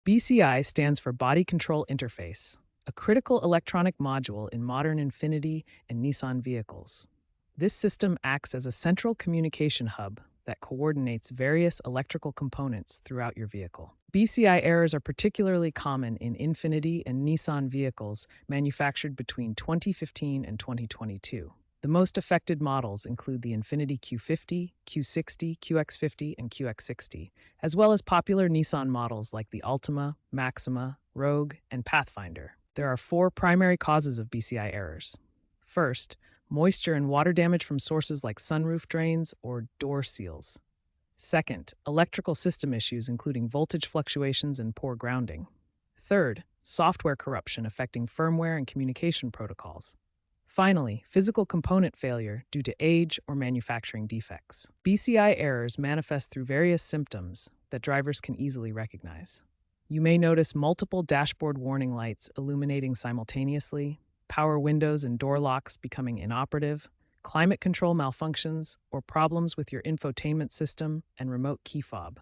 BCI stands for Body Control Interface, a critical electronic module in modern Infiniti and Nissan vehicles. This system acts as a central communication hub that coordinates various electrical components throughout your vehicle. BCI errors are particularly common in Infiniti and Nissan vehicles manufactured between 2015 and 2022. The most affected models include the Infiniti Q50, Q60, QX50, and QX60, as well as popular Nissan models like the Altima, Maxima, Rogue, and Pathfinder. There are four primary causes of BCI errors. First, moisture and water damage from sources like sunroof drains or door seals. Second, electrical system issues including voltage fluctuations and poor grounding. Third, software corruption affecting firmware and communication protocols. Finally, physical component failure due to age or manufacturing defects. BCI errors manifest through various symptoms that drivers can easily recognize. You may notice multiple dashboard warning lights illuminating simultaneously, power windows and door locks becoming inoperative, climate control malfunctions, or problems with your infotainment system and remote key fob.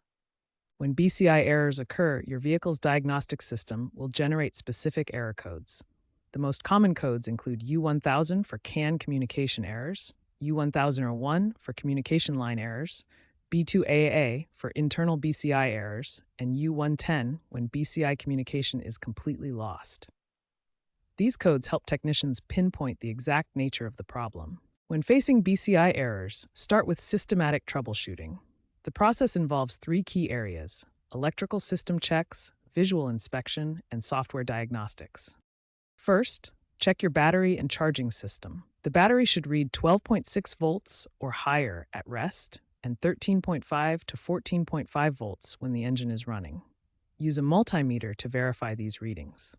When BCI errors occur, your vehicle's diagnostic system will generate specific error codes. The most common codes include U1000 for CAN communication errors, U1001 for communication line errors, B2AA for internal BCI errors, and U110 when BCI communication is completely lost. These codes help technicians pinpoint the exact nature of the problem. When facing BCI errors, start with systematic troubleshooting. The process involves three key areas: electrical system checks, visual inspection, and software diagnostics. First, check your battery and charging system. The battery should read 12.6 volts or higher at rest and 13.5 to 14.5 volts when the engine is running. Use a multimeter to verify these readings.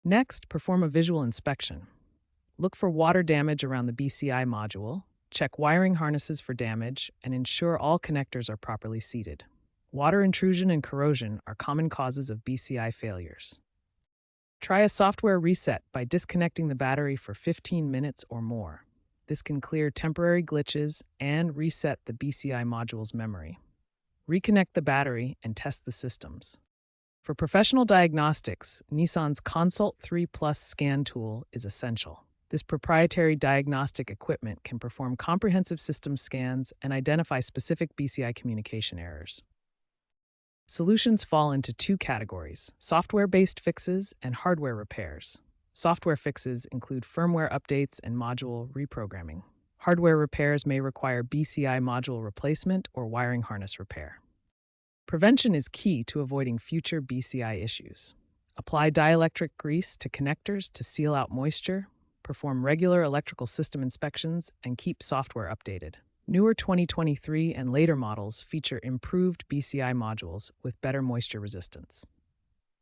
Next, perform a visual inspection. Look for water damage around the BCI module, check wiring harnesses for damage, and ensure all connectors are properly seated. Water intrusion and corrosion are common causes of BCI failures. Try a software reset by disconnecting the battery for 15 minutes or more. This can clear temporary glitches and reset the BCI module's memory. Reconnect the battery and test the systems. For professional diagnostics, Nissan's Consult 3 Plus scan tool is essential. This proprietary diagnostic equipment can perform comprehensive system scans and identify specific BCI communication errors. Solutions fall into two categories: software-based fixes and hardware repairs. Software fixes include firmware updates and module reprogramming. Hardware repairs may require BCI module replacement or wiring harness repair. Prevention is key to avoiding future BCI issues. Apply dielectric grease to connectors to seal out moisture, perform regular electrical system inspections, and keep software updated. Newer 2023 and later models feature improved BCI modules with better moisture resistance.